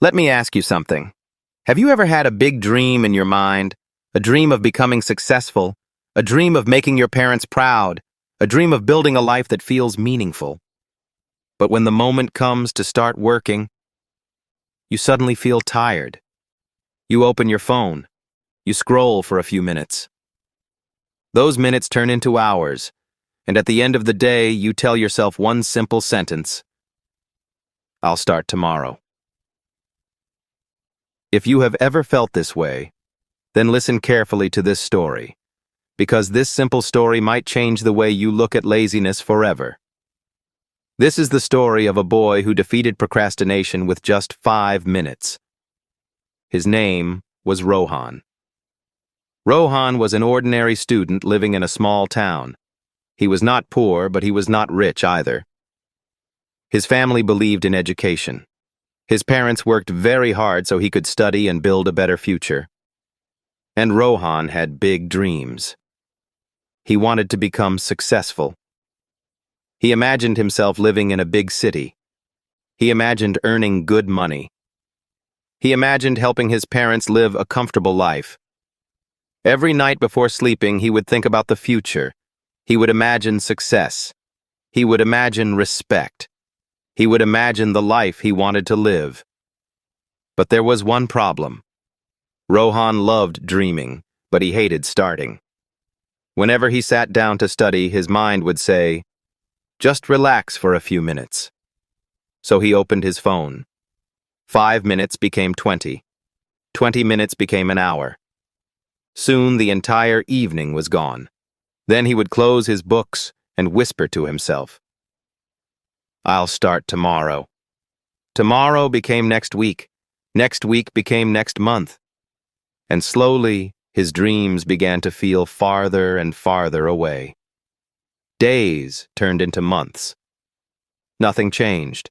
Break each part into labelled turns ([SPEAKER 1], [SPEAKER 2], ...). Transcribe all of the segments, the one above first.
[SPEAKER 1] Let me ask you something. Have you ever had a big dream in your mind? A dream of becoming successful? A dream of making your parents proud? A dream of building a life that feels meaningful? But when the moment comes to start working, you suddenly feel tired. You open your phone. You scroll for a few minutes. Those minutes turn into hours, and at the end of the day, you tell yourself one simple sentence: I'll start tomorrow. If you have ever felt this way, then listen carefully to this story, because this simple story might change the way you look at laziness forever. This is the story of a boy who defeated procrastination with just 5 minutes. His name was Rohan. Rohan was an ordinary student living in a small town. He was not poor, but he was not rich either. His family believed in education. His parents worked very hard so he could study and build a better future. And Rohan had big dreams. He wanted to become successful. He imagined himself living in a big city. He imagined earning good money. He imagined helping his parents live a comfortable life. Every night before sleeping, he would think about the future. He would imagine success. He would imagine respect. He would imagine the life he wanted to live. But there was one problem. Rohan loved dreaming, but he hated starting. Whenever he sat down to study, his mind would say, "Just relax for a few minutes." So he opened his phone. 5 minutes became 20. 20 minutes became an hour. Soon the entire evening was gone. Then he would close his books and whisper to himself, "I'll start tomorrow." Tomorrow became next week. Next week became next month. And slowly, his dreams began to feel farther and farther away. Days turned into months. Nothing changed.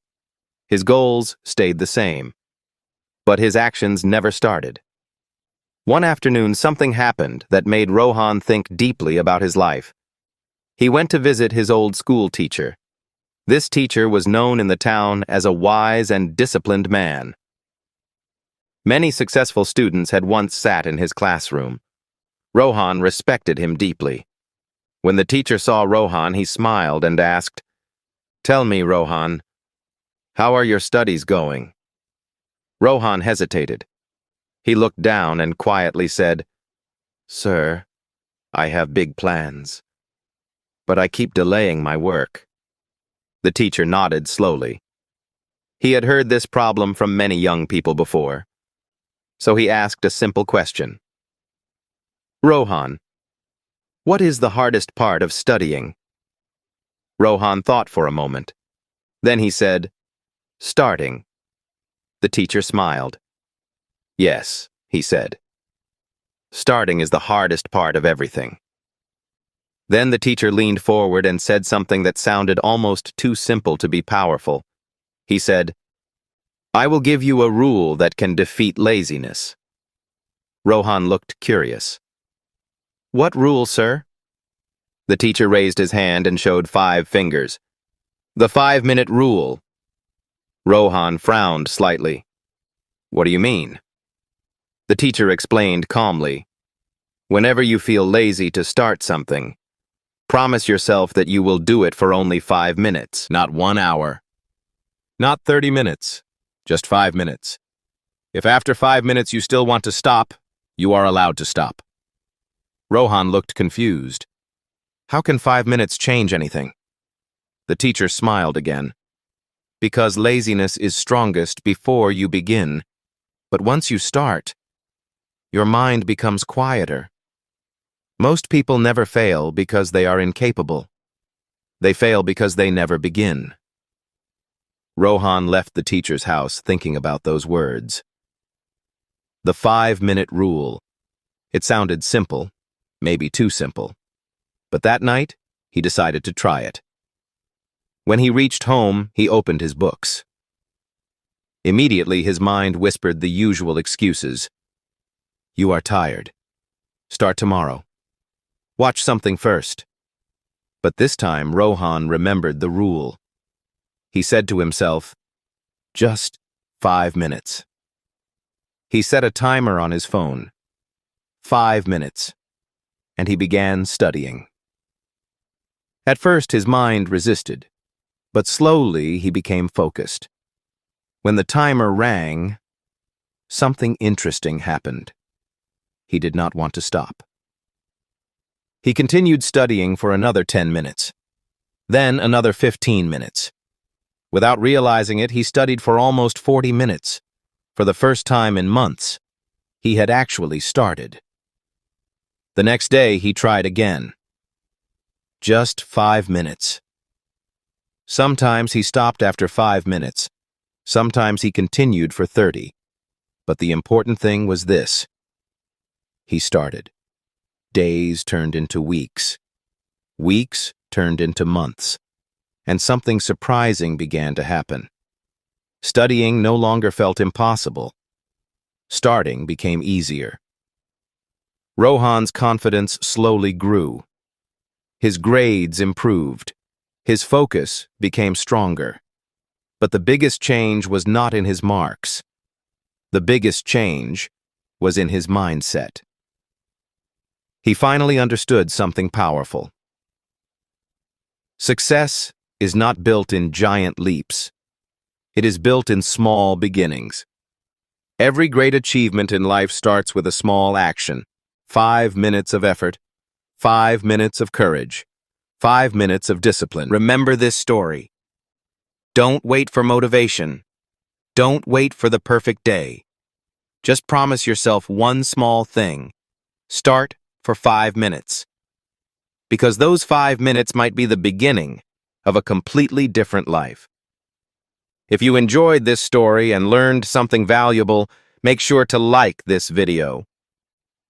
[SPEAKER 1] His goals stayed the same. But his actions never started. One afternoon, something happened that made Rohan think deeply about his life. He went to visit his old school teacher. This teacher was known in the town as a wise and disciplined man. Many successful students had once sat in his classroom. Rohan respected him deeply. When the teacher saw Rohan, he smiled and asked, "Tell me, Rohan, how are your studies going?" Rohan hesitated. He looked down and quietly said, "Sir, I have big plans, but I keep delaying my work." The teacher nodded slowly. He had heard this problem from many young people before. So he asked a simple question. "Rohan, what is the hardest part of studying?" Rohan thought for a moment. Then he said, "Starting." The teacher smiled. "Yes," he said. "Starting is the hardest part of everything." Then the teacher leaned forward and said something that sounded almost too simple to be powerful. He said, "I will give you a rule that can defeat laziness." Rohan looked curious. "What rule, sir?" The teacher raised his hand and showed 5 fingers. "The 5-minute rule." Rohan frowned slightly. "What do you mean?" The teacher explained calmly. "Whenever you feel lazy to start something, promise yourself that you will do it for only 5 minutes, not 1 hour. Not 30 minutes, just 5 minutes. If after 5 minutes you still want to stop, you are allowed to stop." Rohan looked confused. "How can 5 minutes change anything?" The teacher smiled again. "Because laziness is strongest before you begin. But once you start, your mind becomes quieter. Most people never fail because they are incapable. They fail because they never begin." Rohan left the teacher's house thinking about those words. The 5-minute rule. It sounded simple, maybe too simple. But that night, he decided to try it. When he reached home, he opened his books. Immediately, his mind whispered the usual excuses. "You are tired. Start tomorrow. Watch something first." But this time, Rohan remembered the rule. He said to himself, "Just 5 minutes. He set a timer on his phone. 5 minutes. And he began studying. At first, his mind resisted, but slowly he became focused. When the timer rang, something interesting happened. He did not want to stop. He continued studying for another 10 minutes, then another 15 minutes. Without realizing it, he studied for almost 40 minutes. For the first time in months, he had actually started. The next day, he tried again. Just 5 minutes. Sometimes he stopped after 5 minutes. Sometimes he continued for 30. But the important thing was this. He started. Days turned into weeks. Weeks turned into months. And something surprising began to happen. Studying no longer felt impossible. Starting became easier. Rohan's confidence slowly grew. His grades improved. His focus became stronger. But the biggest change was not in his marks. The biggest change was in his mindset. He finally understood something powerful. Success is not built in giant leaps. It is built in small beginnings. Every great achievement in life starts with a small action. 5 minutes of effort, 5 minutes of courage, 5 minutes of discipline. Remember this story. Don't wait for motivation. Don't wait for the perfect day. Just promise yourself one small thing. Start for 5 minutes. Because those 5 minutes might be the beginning of a completely different life. If you enjoyed this story and learned something valuable, make sure to like this video.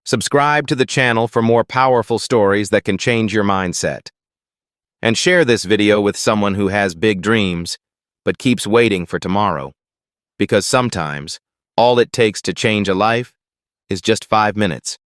[SPEAKER 1] Subscribe to the channel for more powerful stories that can change your mindset. And share this video with someone who has big dreams, but keeps waiting for tomorrow. Because sometimes, all it takes to change a life is just 5 minutes.